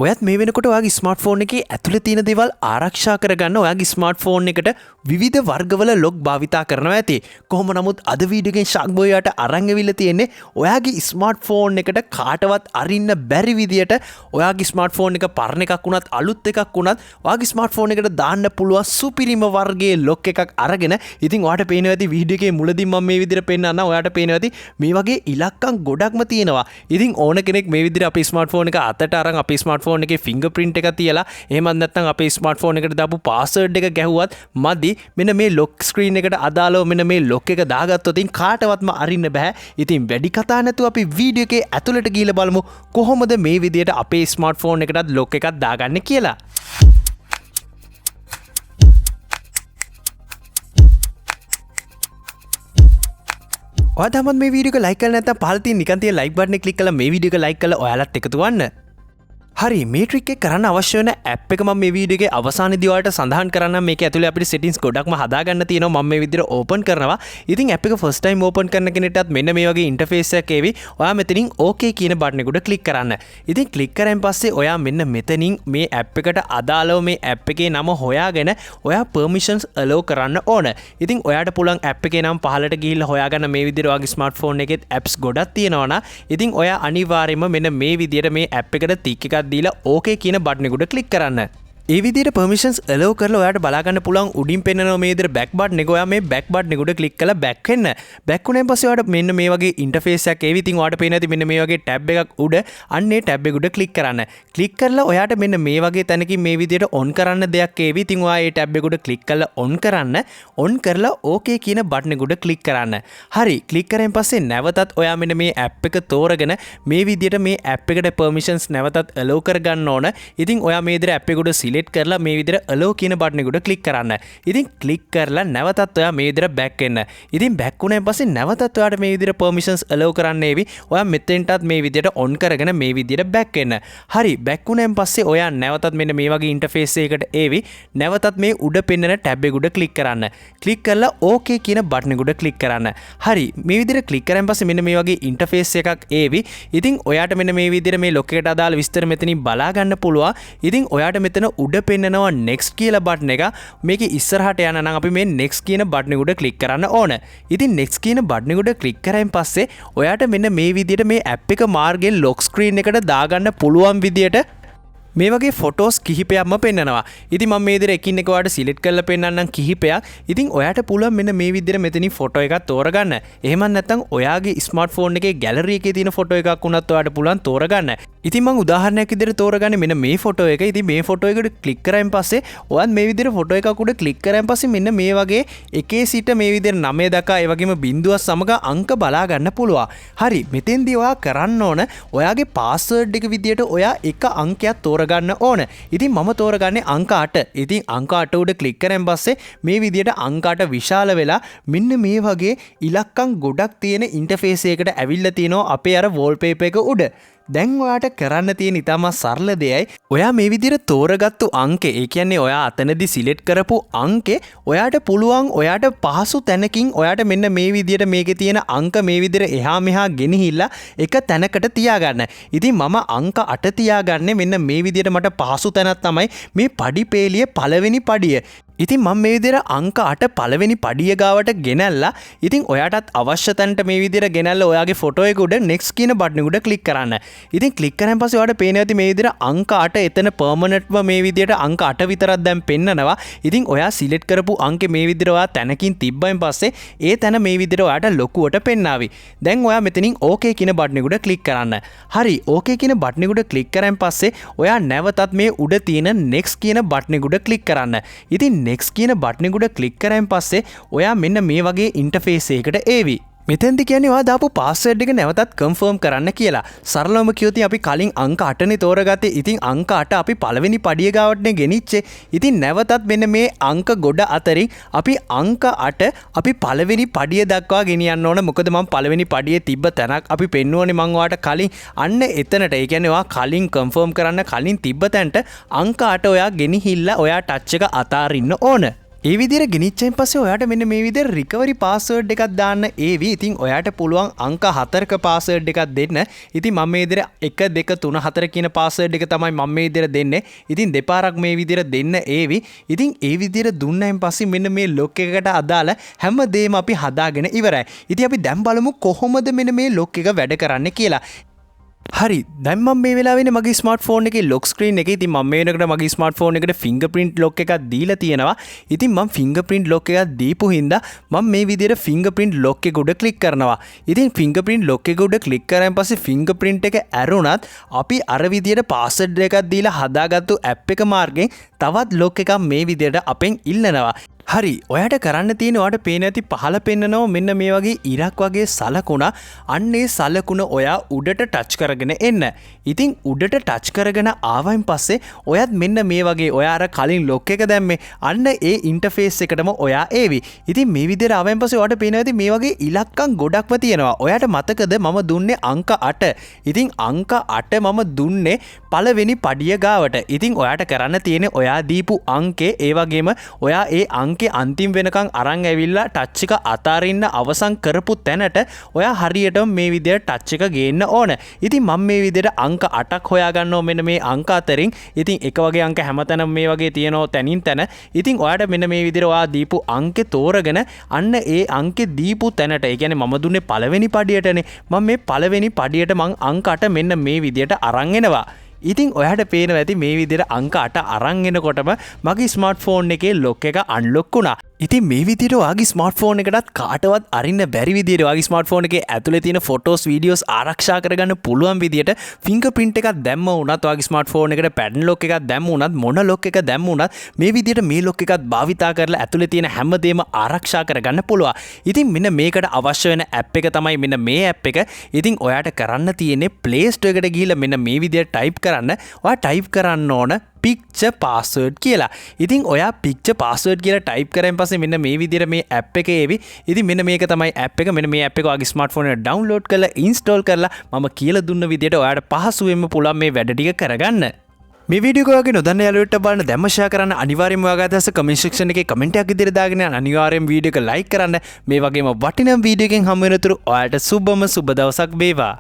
ඔයත් මේ වෙනකොට ඔයාගේ ස්මාර්ට්ෆෝන් එකේ ඇතුලේ තියෙන දේවල් ආරක්ෂා කරගන්න ඔයාගේ ස්මාර්ට්ෆෝන් එකට විවිධ වර්ගවල ලොක් භාවිතා කරනවා ඇති. කොහොම නමුත් අද වීඩියෝ එකෙන් ශාක්බෝයිට අරන් ඇවිල්ලා තියෙන්නේ ඔයාගේ ස්මාර්ට්ෆෝන් එකට කාටවත් අරින්න බැරි විදියට ඔයාගේ ස්මාර්ට්ෆෝන් එක පරණ එකක් වුණත් අලුත් එකක් වුණත් ඔයාගේ ස්මාර්ට්ෆෝන් එකට දාන්න පුළුවන් සුපිරිම වර්ගයේ ලොක් එකක් අරගෙන ඉතින් ඔයාට පේනවා ඇති වීඩියෝ එකේ මුලදී මම මේ විදියට පෙන්නන්න ඔයාට පේනවා ඇති මේ වගේ ඉලක්කම් ගොඩක්ම තියෙනවා. ඉතින් ඕන කෙනෙක් මේ විදියට අපේ ස්මාර්ට්ෆෝන් එක අතට අරන් අපේ ස්මාර්ට්ෆෝන් එකේ ෆින්ගර්ප්‍රින්ට් එක තියලා එහෙමත් නැත්නම් අපේ ස්මාර්ට්ෆෝන් එකට දාපු පාස්වර්ඩ් එක ගැහුවත් මදි. මෙන්න මේ ලොක් ස්ක්‍රීන් එකට අදාළව මෙන්න මේ ලොක් එක දාගත්තොත් ඉතින් කාටවත්ම අරින්න බෑ. ඉතින් වැඩි කතා නැතුව අපි වීඩියෝ එකේ ඇතුළට ගිහලා බලමු කොහොමද මේ විදියට අපේ ස්මාර්ට්ෆෝන් එකටත් ලොක් එකක් දාගන්නේ කියලා. ඔයා තමත් මේ වීඩියෝ එක ලයික් කරලා නැත්නම් පහළ තියෙන නිකන් තියෙන ලයික් බටන් එක ක්ලික් කරලා මේ වීඩියෝ එක ලයික් කරලා ඔයාලත් එකතු වෙන්න. හරි මේ ට්‍රික් එක කරන්න අවශ්‍ය වෙන ඇප් එක මම මේ වීඩියෝ එකේ අවසානයේදී ඔයාලට සඳහන් කරන්නම්. මේක ඇතුලේ අපිට settings ගොඩක්ම හදාගන්න තියෙනවා. මම මේ විදිහට ඕපන් කරනවා. ඉතින් ඇප් එක first time ඕපන් කරන කෙනෙක්ටත් මෙන්න මේ වගේ ඉන්ටර්ෆේස් එකක් එවි. ඔයා මෙතනින් OK කියන බටන් එක උඩ ක්ලික් කරන්න. ඉතින් ක්ලික් කරන් පස්සේ ඔයා මෙන්න මෙතනින් මේ ඇප් එකට අදාළව මේ ඇප් එකේ නම හොයාගෙන ඔයා permissions allow කරන්න ඕන. ඉතින් ඔයාට පුළුවන් ඇප් එකේ නම පහළට ගිහිල්ලා හොයාගන්න මේ විදිහට ඔයාගේ ස්මාර්ට්ෆෝන් එකෙත් apps ගොඩක් තියෙනවා නා. ඉතින් ඔයා අනිවාර්යයෙන්ම මෙන්න මේ විදිහට මේ ඇප් එකට ටික් එකක් දීලා OK කියන බටන් එක උඩ ක්ලික් කරන්න. ඒ විදිහට permissions allow කරලා ඔයාට බලා ගන්න පුළුවන් උඩින් පෙන්නනවා මේ විදිහට back button එක. ඔයා මේ back button එක උඩ ක්ලික් කරලා back වෙන්න. back වුණාන් පස්සේ ඔයාට මෙන්න මේ වගේ interface එකක් එවි. ඉතින් ඔයාට පේන ඇති මෙන්න මේ වගේ tab එකක් උඩ අන්නේ tab එක උඩ ක්ලික් කරන්න. ක්ලික් කරලා ඔයාට මෙන්න මේ වගේ තැනකින් මේ විදිහට on කරන්න දෙයක් එවි. ඉතින් ඔයා මේ tab එක උඩ ක්ලික් කරලා on කරන්න. on කරලා OK කියන බටන් එක උඩ ක්ලික් කරන්න. හරි ක්ලික් කරන් පස්සේ නැවතත් ඔයා මෙන්න මේ app එක තෝරගෙන මේ විදිහට මේ app එකට permissions නැවතත් allow කරගන්න ඕන. ඉතින් ඔයා මේ විදිහට app එක උඩ select කරලා මේ විදිහට allow කියන බටන් එක උඩ ක්ලික් කරන්න. ඉතින් ක්ලික් කරලා නැවතත් ඔයා මේ විදිහට back වෙන්න. ඉතින් back වුණාන් පස්සේ නැවතත් ඔයාට මේ විදිහට permissions allow කරන්න ඒවි. ඔයා මෙතෙන්ටත් මේ විදිහට on කරගෙන මේ විදිහට back වෙන්න. හරි back වුණාන් පස්සේ ඔයා නැවතත් මෙන්න මේ වගේ interface එකකට ඒවි. නැවතත් මේ උඩ පෙන්නන tab එක උඩ ක්ලික් කරන්න. ක්ලික් කරලා OK කියන බටන් එක උඩ ක්ලික් කරන්න. හරි මේ විදිහට ක්ලික් කරන් පස්සේ මෙන්න මේ වගේ interface එකක් ඒවි. ඉතින් ඔයාට මෙන්න මේ විදිහට මේ ලොක් එකට අදාළ විස්තර මෙතනින් බලා ගන්න පුළුවන්. ඉතින් ඔයාට මෙතන උඩ පෙන්නනවා next කියලා බටන් එක. මේක ඉස්සරහට යන්න නම් අපි මේ next කියන බටන් එක උඩ ක්ලික් කරන්න ඕන. ඉතින් next කියන බටන් එක උඩ ක්ලික් කරායින් පස්සේ ඔයාට මෙන්න මේ විදිහට මේ app එක මාර්ගයෙන් lock screen එකට දාගන්න පුළුවන් විදියට මේ වගේ ෆොටෝස් කිහිපයක්ම පෙන්නනවා. ඉතින් මම මේ විදිහට එකින් එක ඔයාලට සිලෙක්ට් කරලා පෙන්නන්නම් කිහිපයක්. ඉතින් ඔයාට පුළුවන් මෙන්න මේ විදිහට මෙතනින් ෆොටෝ එකක් තෝරගන්න. එහෙම නැත්නම් ඔයාගේ ස්මාර්ට්ෆෝන් එකේ ගැලරි එකේ තියෙන ෆොටෝ එකක් වුණත් ඔයාට පුළුවන් තෝරගන්න. ඉතින් මම උදාහරණයක් විදිහට තෝරගන්නේ මෙන්න මේ ෆොටෝ එක. ඉතින් මේ ෆොටෝ එකට ක්ලික් කරායින් පස්සේ ඔයත් මේ විදිහට ෆොටෝ එකක් උඩ ක්ලික් කරායින් පස්සේ මෙන්න මේ වගේ එකේ සිට මේ විදිහට 9 දක්වා ඒ වගේම බිංදුවක් සමග අංක බලා ගන්න පුළුවන්. හරි මෙතෙන්දී ඔයා කරන්න ඕන ඔයාගේ පාස්වර්ඩ් එක විදිහට ඔයා එක අංකයක් තෝරගන්න ඕන. ඉතින් මම තෝරගන්නේ අංක 8. ඉතින් අංක 8 උඩ ක්ලික් කරන් පස්සේ මේ විදිහට අංක 8 විශාල වෙලා මෙන්න මේ වගේ ඉලක්කම් ගොඩක් තියෙන ඉන්ටර්ෆේස් එකකට ඇවිල්ලා තිනවා අපේ අර වෝල්පේපර් එක උඩ. දැන් ඔයාට කරන්න තියෙන ඉතාමත් සරල දෙයයි ඔයා මේ විදිහට තෝරගත්තු අංකේ ඒ කියන්නේ ඔයා අතනදී සිලෙක්ට් කරපු අංකේ ඔයාට පුළුවන් ඔයාට පහසු තැනකින් ඔයාට මෙන්න මේ විදිහට මේකේ තියෙන අංක මේ විදිහට එහා මෙහා ගෙනහිල්ලා එක තැනකට තියාගන්න. ඉතින් මම අංක 8 තියාගන්නේ මෙන්න මේ විදිහට මට පහසු තැනක් තමයි මේ පඩි පේලිය පළවෙනි පඩිය. ඉතින් මම මේ විදිහට අංක 8 පළවෙනි පඩිය ගාවට ගෙනල්ලා ඉතින් ඔයාටත් අවශ්‍ය තැනට මේ විදිහට ගෙනල්ලා ඔයාගේ ෆොටෝ එක උඩ next කියන බටන් එක උඩ ක්ලික් කරන්න. ඉතින් ක්ලික් කරන් පස්සේ ඔයාලට පේනවා ඇති මේ විදිහට අංක 8 එතන permanentව මේ විදිහට අංක 8 විතරක් දැන් පෙන්නනවා. ඉතින් ඔයා සිලෙක්ට් කරපු අංකේ මේ විදිහට ඔයා තැනකින් තිබ්බයින් පස්සේ ඒ තැන මේ විදිහට ඔයාට ලොකුවට පෙන්නාවි. දැන් ඔයා මෙතනින් OK කියන බටන් එක උඩ ක්ලික් කරන්න. හරි OK කියන බටන් එක උඩ ක්ලික් කරන් පස්සේ ඔයා නැවතත් මේ උඩ තියෙන next කියන බටන් එක උඩ ක්ලික් කරන්න. ඉතින් next කියන බටන් එක උඩ ක්ලික් කරායින් පස්සේ ඔයා මෙන්න මේ වගේ ඉන්ටර්ෆේස් එකකට ඒවි. මෙතෙන්දි කියන්නේ ඔයා දාපු පාස්වර්ඩ් එක නැවතත් කන්ෆර්ම් කරන්න කියලා. සරලවම කියොත් අපි කලින් අංක 8නේ තෝරගත්තේ. ඉතින් අංක 8 අපි පළවෙනි පඩිය ගාවටනේ ගෙනිච්චේ. ඉතින් නැවතත් මෙන්න මේ අංක ගොඩ අතරින් අපි අංක 8 අපි පළවෙනි පඩිය දක්වා ගෙනියන්න ඕන. මොකද මම පළවෙනි පඩියේ තිබ්බ තැනක් අපි පෙන්නුවනේ මම ඔයාට කලින් අන්න එතනට. ඒ කියන්නේ ඔයා කලින් කන්ෆර්ම් කරන්න කලින් තිබ්බ තැනට අංක 8 ඔයා ගෙනිහිල්ලා ඔයා ටච් එක අතාරින්න ඕන. ඒ විදිහට ගෙනිච්චයින් පස්සේ ඔයාට මෙන්න මේ විදිහට රිකවරි පාස්වර්ඩ් එකක් දාන්න ඒවි. ඉතින් ඔයාට පුළුවන් අංක 4ක පාස්වර්ඩ් එකක් දෙන්න. ඉතින් මම මේ විදිහට 1 2 3 4 කියන පාස්වර්ඩ් එක තමයි මම මේ විදිහට දෙන්නේ. ඉතින් දෙපාරක් මේ විදිහට දෙන්න ඒවි. ඉතින් ඒ විදිහට දුන්නයින් පස්සේ මෙන්න මේ ලොක් එකකට අදාළ හැම දෙයක්ම අපි හදාගෙන ඉවරයි. ඉතින් අපි දැන් බලමු කොහොමද මෙන්න මේ ලොක් එක වැඩ කරන්නේ කියලා. හරි දැන් මම මේ වෙලාවේ මගේ ස්මාර්ට්ෆෝන් එකේ ලොක් ස්ක්‍රීන් එකේ ඉතින් මම මේ වෙනකොට මගේ ස්මාර්ට්ෆෝන් එකට ෆින්ගර්ප්‍රින්ට් ලොක් එකක් දීලා තියෙනවා. ඉතින් මම ෆින්ගර්ප්‍රින්ට් ලොක් එකක් දීපු හින්දා මම මේ විදිහට ෆින්ගර්ප්‍රින්ට් ලොක් එක උඩ ක්ලික් කරනවා. ඉතින් ෆින්ගර්ප්‍රින්ට් ලොක් එක උඩ ක්ලික් කරාන් පස්සේ ෆින්ගර්ප්‍රින්ට් එක ඇරුණත් අපි අර විදිහට පාස්වර්ඩ් එකක් දීලා හදාගත්තු ඇප් එක මාර්ගෙන් තවත් ලොක් එකක් මේ විදිහට අපෙන් ඉල්ලනවා. හරි ඔයාට කරන්න තියෙන ඔයාට පේන ඇති පහළ පෙන්නනවා මෙන්න මේ වගේ ඉරක් වගේ සලකුණ. අන්න ඒ සලකුණ ඔයා උඩට ටච් කරගෙන එන්න. ඉතින් උඩට ටච් කරගෙන ආවයින් පස්සේ ඔයත් මෙන්න මේ වගේ ඔයා අර කලින් ලොක් එක දැම්මේ අන්න ඒ ඉන්ටර්ෆේස් එකටම ඔයා ඒවි. ඉතින් මේ විදිහට ආවයින් පස්සේ ඔයාට පේනවා ඇති මේ වගේ ඉලක්කම් ගොඩක්ම තියෙනවා. ඔයාට මතකද මම දුන්නේ අංක 8. ඉතින් අංක 8 මම දුන්නේ පළවෙනි පඩිය ගාවට. ඉතින් ඔයාට කරන්න තියෙන්නේ ඔයා දීපු අංකේ ඒ වගේම ඔයා ඒ අංකේ අන්තිම වෙනකන් අරන් ඇවිල්ලා ටච් එක අතාරින්න අවසන් කරපු තැනට ඔයා හරියටම මේ විදිහට ටච් එක ගේන්න ඕන. ඉතින් මම මේ විදිහට අංක 8ක් හොයාගන්නවා මෙන්න මේ අංක අතරින්. ඉතින් එක වගේ අංක හැමතැනම මේ වගේ තියෙනවා තැනින් තැන. ඉතින් ඔයාට මෙන්න මේ විදිහට ඔයා දීපු අංකේ තෝරගෙන අන්න ඒ අංකේ දීපු තැනට ඒ කියන්නේ මම දුන්නේ පළවෙනි පඩියටනේ. මම මේ පළවෙනි පඩියට මං අංක 8 මෙන්න මේ විදිහට අරන් එනවා. ඉතින් ඔයාට පේනවා ඇති මේ විදිහට අංක 8 අරන් එනකොටම මගේ ස්මාර්ට්ෆෝන් එකේ ලොක් එක අන්ලොක් වුණා. ඉතින් මේ විදිහට ඔයාගේ ස්මාර්ට්ෆෝන් එකටත් කාටවත් අරින්න බැරි විදිහට ඔයාගේ ස්මාර්ට්ෆෝන් එකේ ඇතුලේ තියෙන ෆොටෝස් වීඩියෝස් ආරක්ෂා කරගන්න පුළුවන් විදිහට ෆින්ගර්ප්‍රින්ට් එකක් දැම්ම වුණත් ඔයාගේ ස්මාර්ට්ෆෝන් එකට පැටර්න් ලොක් එකක් දැම්ම වුණත් මොන ලොක් එක දැම්ම වුණත් මේ විදිහට මේ ලොක් එකත් භාවිතා කරලා ඇතුලේ තියෙන හැමදේම ආරක්ෂා කරගන්න පුළුවන්. ඉතින් මෙන්න මේකට අවශ්‍ය වෙන ඇප් එක තමයි මෙන්න මේ ඇප් එක. ඉතින් ඔයාට කරන්න තියෙන්නේ Play Store එකට ගිහිල්ලා මෙන්න මේ විදිහට ටයිප් කරන්න. ඔයා ටයිප් කරන්න ඕන picture password කියලා. ඉතින් ඔයා picture password කියලා ටයිප් කරාන් පස්සේ මෙන්න මේ විදිහට මේ ඇප් එක එවි. ඉතින් මෙන්න මේක තමයි ඇප් එක. මෙන්න මේ ඇප් එක ඔයාගේ ස්මාර්ට්ෆෝන් එකට ඩවුන්ලෝඩ් කරලා ඉන්ස්ටෝල් කරලා මම කියලා දුන්න විදිහට ඔයාට පහසුවෙන්ම පුළුවන් මේ වැඩ ටික කරගන්න. මේ වීඩියෝ එක ඔයාගේ නොදන්න යාළුවෙක්ට බලන්න දැම්ම ෂෙයා කරන්න අනිවාර්යයෙන්ම ඔයාගේ අදහස කමෙන්ට් සෙක්ෂන් එකේ කමෙන්ට් එකක් ඉදිරියට දාගෙන යන්න අනිවාර්යයෙන්ම වීඩියෝ එක ලයික් කරන්න. මේ වගේම වටිනා වීඩියෝ එකකින් හමු වෙනතුරු ඔයාලට සුබම සුබ දවසක් වේවා.